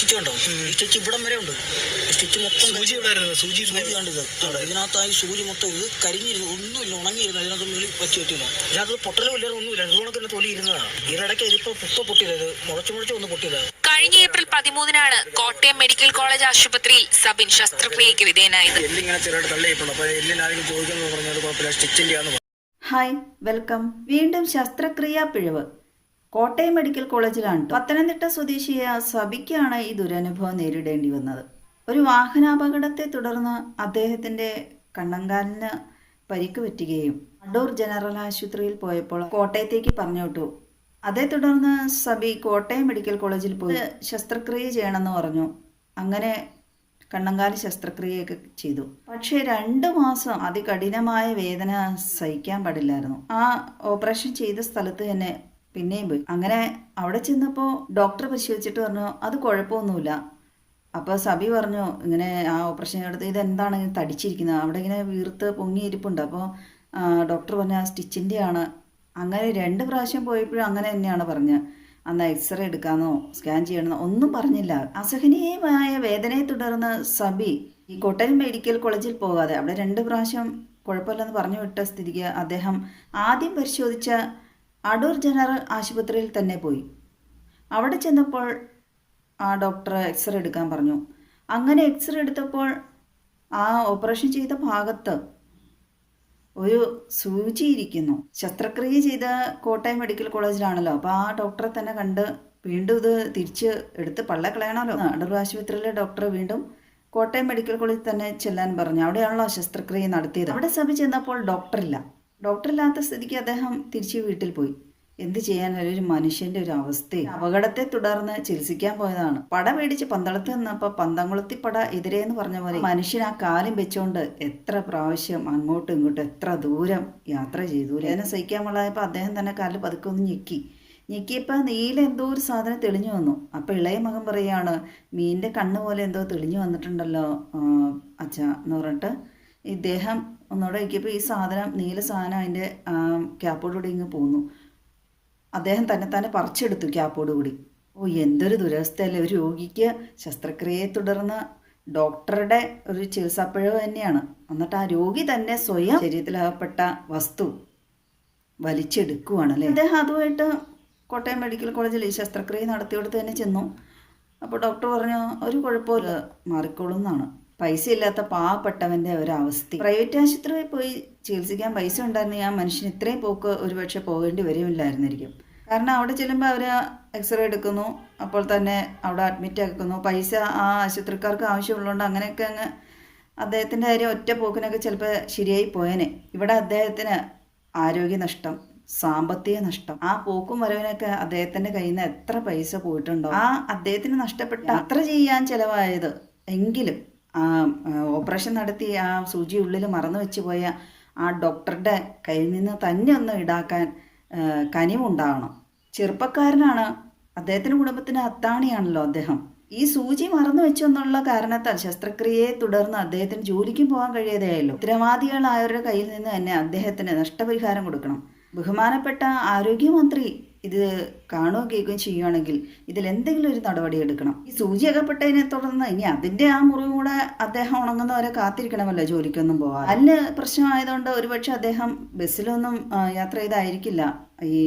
Stitch ഉണ്ടോ? ഈ stitch ഇവിടം വരെ ഉണ്ട്. സ്റ്റിച്ച് മൊത്തം സൂചി കണ്ടത്. ഇതിനകത്തായി സൂചി മൊത്തം ഇത് കരിഞ്ഞിരുന്നു, ഒന്നുമില്ല, ഉണങ്ങിയിരുന്നു. അതിനകത്ത് മേളിൽ പറ്റിയിട്ടില്ല. ഇതിനകത്ത് പൊട്ടലും ഇല്ല, ഒന്നുമില്ല. അതുകൊണ്ട് തന്നെ തൊലി ഇരുന്നതാണ്. ഇതിനിടയ്ക്ക് ഇതിപ്പോ പൊട്ടിയത് മുളച്ചു ഒന്ന് പൊട്ടിയത്. കഴിഞ്ഞ ഏപ്രിൽ 13-നാണ് കോട്ടയം മെഡിക്കൽ കോളേജ് ആശുപത്രിയിൽ സബിൻ ശസ്ത്രക്രിയയ്ക്ക് വിധേയനായത്. എല്ലിങ്ങനെ ചെറുതായിട്ട് തള്ളിയിട്ടുണ്ട്. അപ്പൊ എല്ലിനാരെങ്കിലും ചോദിക്കുന്നു പറഞ്ഞത് കുഴപ്പമില്ല, സ്റ്റിച്ചിന്റെയാന്ന്. Hi, welcome. വീണ്ടും ശസ്ത്രക്രിയാ പിഴവ് കോട്ടയം മെഡിക്കൽ കോളേജിലാണ്. പത്തനംതിട്ട സ്വദേശിയായ സബിക്കാണ് ഈ ദുരനുഭവം നേരിടേണ്ടി വന്നത്. ഒരു വാഹനാപകടത്തെ തുടർന്ന് അദ്ദേഹത്തിന്റെ കണ്ണങ്കാലിന് പരിക്ക് പറ്റുകയും അടൂർ ജനറൽ ആശുപത്രിയിൽ പോയപ്പോൾ കോട്ടയത്തേക്ക് പറഞ്ഞു വിട്ടു. അതേ തുടർന്ന് സബി കോട്ടയം മെഡിക്കൽ കോളേജിൽ പോയി ശസ്ത്രക്രിയ ചെയ്യണമെന്ന് പറഞ്ഞു. അങ്ങനെ കണ്ണങ്കാല് ശസ്ത്രക്രിയയൊക്കെ ചെയ്തു. പക്ഷേ 2 മാസം അതികഠിനമായ വേദന സഹിക്കാൻ പാടില്ലായിരുന്നു. ആ ഓപ്പറേഷൻ ചെയ്ത സ്ഥലത്ത് തന്നെ പിന്നെയും പോയി. അങ്ങനെ അവിടെ ചെന്നപ്പോൾ ഡോക്ടർ പരിശോധിച്ചിട്ട് പറഞ്ഞു അത് കുഴപ്പമൊന്നുമില്ല. അപ്പോൾ സബി പറഞ്ഞു ഇങ്ങനെ ആ ഓപ്പറേഷൻ എടുത്ത് ഇതെന്താണ് ഇങ്ങനെ തടിച്ചിരിക്കുന്നത്, അവിടെ ഇങ്ങനെ വീർത്ത് പൊങ്ങിയിരിപ്പുണ്ട്. അപ്പോൾ ഡോക്ടർ പറഞ്ഞു ആ സ്റ്റിച്ചിൻ്റെ ആണ്. അങ്ങനെ 2 പ്രാവശ്യം പോയപ്പോഴും അങ്ങനെ തന്നെയാണ് പറഞ്ഞത്. അന്ന് എക്സ്റേ എടുക്കാമെന്നോ സ്കാൻ ചെയ്യണമെന്നോ ഒന്നും പറഞ്ഞില്ല. അസഹനീയമായ വേദനയെ തുടർന്ന് സബി ഈ കോട്ടയം മെഡിക്കൽ കോളേജിൽ പോകാതെ അവിടെ 2 പ്രാവശ്യം കുഴപ്പമില്ലെന്ന് പറഞ്ഞു വിട്ട സ്ഥിതിക്ക് അദ്ദേഹം ആദ്യം പരിശോധിച്ച അടൂർ ജനറൽ ആശുപത്രിയിൽ തന്നെ പോയി. അവിടെ ചെന്നപ്പോൾ ആ ഡോക്ടർ എക്സ്റേ എടുക്കാൻ പറഞ്ഞു. അങ്ങനെ എക്സ്റേ എടുത്തപ്പോൾ ആ ഓപ്പറേഷൻ ചെയ്ത ഭാഗത്ത് ഒരു സൂചി ഇരിക്കുന്നു. ശസ്ത്രക്രിയ ചെയ്ത കോട്ടയം മെഡിക്കൽ കോളേജിലാണല്ലോ. അപ്പോൾ ആ ഡോക്ടറെ തന്നെ കണ്ട് വീണ്ടും ഇത് തിരിച്ച് എടുത്ത് കളയണമല്ലോ. അടൂർ ആശുപത്രിയിലെ ഡോക്ടർ വീണ്ടും കോട്ടയം മെഡിക്കൽ കോളേജിൽ തന്നെ ചെല്ലാൻ പറഞ്ഞു. അവിടെയാണല്ലോ ശസ്ത്രക്രിയ നടത്തിയത്. അവിടെ സഭ ചെന്നപ്പോൾ ഡോക്ടറില്ലാത്ത സ്ഥിതിക്ക് അദ്ദേഹം തിരിച്ച് വീട്ടിൽ പോയി. എന്ത് ചെയ്യാൻ, ഒരു മനുഷ്യന്റെ ഒരു അവസ്ഥ. അപകടത്തെ തുടർന്ന് ചികിത്സിക്കാൻ പോയതാണ്. പട പേടിച്ച് പന്തളത്ത് നിന്നപ്പോൾ പന്തംകുളത്തി പട എതിരേന്ന് പറഞ്ഞ പോലെ മനുഷ്യൻ ആ കാലും വെച്ചോണ്ട് എത്ര പ്രാവശ്യം അങ്ങോട്ടും ഇങ്ങോട്ടും എത്ര ദൂരം യാത്ര ചെയ്തു. വേദന സഹിക്കാൻ പാടായപ്പോൾ അദ്ദേഹം തന്നെ കാലിൽ പതുക്കെ ഒന്ന് ഞെക്കിയപ്പോൾ നീല എന്തോ ഒരു സാധനം തെളിഞ്ഞു വന്നു. അപ്പോൾ ഇളയ മകൻ പറയുകയാണ് മീനിന്റെ കണ്ണ് പോലെ എന്തോ തെളിഞ്ഞു വന്നിട്ടുണ്ടല്ലോ അച്ഛ എന്ന് പറഞ്ഞിട്ട് ഇദ്ദേഹം ഒന്നുകൂടെ വയ്ക്കിയപ്പോൾ ഈ സാധനം നീല സാധനം അതിൻ്റെ ക്യാപ്പോടുകൂടി ഇങ്ങ് പോന്നു. അദ്ദേഹം തന്നെ പറിച്ചെടുത്തു ക്യാപ്പോടുകൂടി. എന്തൊരു ദുരവസ്ഥയല്ലേ. ഒരു രോഗിക്ക് ശസ്ത്രക്രിയയെ തുടർന്ന് ഡോക്ടറുടെ ഒരു ചികിത്സാപ്പിഴവ് തന്നെയാണ്. എന്നിട്ട് ആ രോഗി തന്നെ സ്വയം ശരീരത്തിലകപ്പെട്ട വസ്തു വലിച്ചെടുക്കുവാണല്ലേ. അദ്ദേഹം അതുമായിട്ട് കോട്ടയം മെഡിക്കൽ കോളേജിൽ ഈ ശസ്ത്രക്രിയ നടത്തിയെടുത്ത് തന്നെ ചെന്നു. അപ്പോൾ ഡോക്ടർ പറഞ്ഞു ഒരു കുഴപ്പമില്ല, മാറിക്കോളും എന്നാണ്. പൈസ ഇല്ലാത്ത പാവപ്പെട്ടവൻ്റെ ഒരവസ്ഥ. പ്രൈവറ്റ് ആശുപത്രിയിൽ പോയി ചികിത്സിക്കാൻ പൈസ ഉണ്ടായിരുന്നെങ്കിൽ ആ മനുഷ്യന് ഇത്രയും പോക്ക് ഒരുപക്ഷെ പോകേണ്ടി വരുമില്ലായിരുന്നിരിക്കും. കാരണം അവിടെ ചെല്ലുമ്പോൾ അവർ എക്സ്റേ എടുക്കുന്നു, അപ്പോൾ തന്നെ അവിടെ അഡ്മിറ്റ് ആക്കുന്നു. പൈസ ആ ആശുപത്രിക്കാർക്ക് ആവശ്യമുള്ളതുകൊണ്ട് അങ്ങനെയൊക്കെ അങ്ങ് അദ്ദേഹത്തിൻ്റെ കാര്യം ഒറ്റ പോക്കിനൊക്കെ ചിലപ്പോൾ ശരിയായി പോയേനെ. ഇവിടെ അദ്ദേഹത്തിന് ആരോഗ്യനഷ്ടം, സാമ്പത്തിക നഷ്ടം, ആ പോക്കും വരവിനൊക്കെ അദ്ദേഹത്തിൻ്റെ കയ്യിൽ നിന്ന് എത്ര പൈസ പോയിട്ടുണ്ടോ. ആ അദ്ദേഹത്തിന് നഷ്ടപ്പെട്ട അത്ര ചെയ്യാൻ ചിലവായത് എങ്കിലും ഓപ്പറേഷൻ നടത്തി ആ സൂചി ഉള്ളിൽ മറന്നു വെച്ച് പോയ ആ ഡോക്ടറുടെ കയ്യിൽ നിന്ന് തന്നെ ഒന്ന് ഈടാക്കാൻ കനിവുണ്ടാവണം. ചെറുപ്പക്കാരനാണ്, അദ്ദേഹത്തിൻ്റെ കുടുംബത്തിന് അത്താണിയാണല്ലോ അദ്ദേഹം. ഈ സൂചി മറന്നു വെച്ചെന്നുള്ള കാരണത്താൽ ശസ്ത്രക്രിയയെ തുടർന്ന് അദ്ദേഹത്തിന് ജോലിക്കും പോകാൻ കഴിയാതെയായല്ലോ. ഉത്തരവാദികളായവരുടെ കയ്യിൽ നിന്ന് തന്നെ അദ്ദേഹത്തിന് നഷ്ടപരിഹാരം കൊടുക്കണം. ബഹുമാനപ്പെട്ട ആരോഗ്യമന്ത്രി ഇത് കാണുകയും കേൾക്കുകയും ചെയ്യുകയാണെങ്കിൽ ഇതിലെന്തെങ്കിലും ഒരു നടപടി എടുക്കണം. ഈ സൂചി അകപ്പെട്ടതിനെ തുടർന്ന് ഇനി അതിൻ്റെ ആ മുറിവ് കൂടെ അദ്ദേഹം ഉണങ്ങുന്നവരെ കാത്തിരിക്കണമല്ലോ ജോലിക്കൊന്നും പോകാൻ. അതിന് പ്രശ്നമായതുകൊണ്ട് ഒരുപക്ഷെ അദ്ദേഹം ബസ്സിലൊന്നും യാത്ര ചെയ്തായിരിക്കില്ല ഈ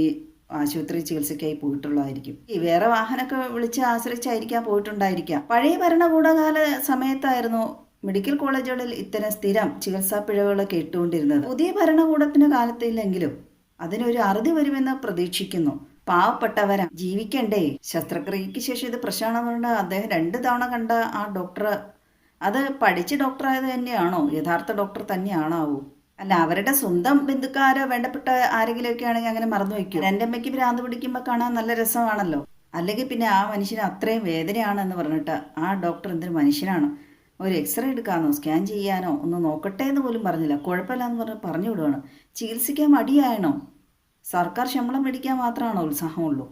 ആശുപത്രി ചികിത്സയ്ക്കായി പോയിട്ടുള്ളതായിരിക്കും. ഈ വേറെ വാഹനമൊക്കെ വിളിച്ച് ആശ്രയിച്ചായിരിക്കാം പോയിട്ടുണ്ടായിരിക്കാം. പഴയ ഭരണകൂടകാല സമയത്തായിരുന്നു മെഡിക്കൽ കോളേജുകളിൽ ഇത്തരം സ്ഥിരം ചികിത്സാ പിഴവുകൾ കേട്ടുകൊണ്ടിരുന്നത്. പുതിയ ഭരണകൂടത്തിന് കാലത്തില്ലെങ്കിലും അതിനൊരു അറുതി വരുമെന്ന് പ്രതീക്ഷിക്കുന്നു. പാവപ്പെട്ടവരാ, ജീവിക്കണ്ടേ. ശസ്ത്രക്രിയയ്ക്ക് ശേഷം ഇത് പ്രശ്നമാണെന്നുകൊണ്ട് അദ്ദേഹം 2 തവണ കണ്ട ആ ഡോക്ടർ അത് പഠിച്ച ഡോക്ടറായത് തന്നെയാണോ, യഥാർത്ഥ ഡോക്ടർ തന്നെയാണാവൂ. അല്ല, അവരുടെ സ്വന്തം ബന്ധുക്കാരോ വേണ്ടപ്പെട്ട ആരെങ്കിലുമൊക്കെ ആണെങ്കിൽ അങ്ങനെ മറന്നു വയ്ക്കും. എൻ്റെ അമ്മയ്ക്ക് ഭ്രാന്ത് പിടിക്കുമ്പോൾ കാണാൻ നല്ല രസമാണല്ലോ. അല്ലെങ്കിൽ പിന്നെ ആ മനുഷ്യന് അത്രയും വേദനയാണെന്ന് പറഞ്ഞിട്ട് ആ ഡോക്ടർ എന്തൊരു മനുഷ്യനാണ്. ഒരു എക്സ്റേ എടുക്കാനോ സ്കാൻ ചെയ്യാനോ ഒന്ന് നോക്കട്ടെ എന്ന് പോലും പറഞ്ഞില്ല. കുഴപ്പമില്ല എന്ന് പറഞ്ഞു വിടുവാണ്. ചികിത്സിക്കാൻ മടിയായണോ? സർക്കാർ ശമ്പളം മേടിക്കാൻ മാത്രമാണോ ഉത്സാഹമുള്ളൂ?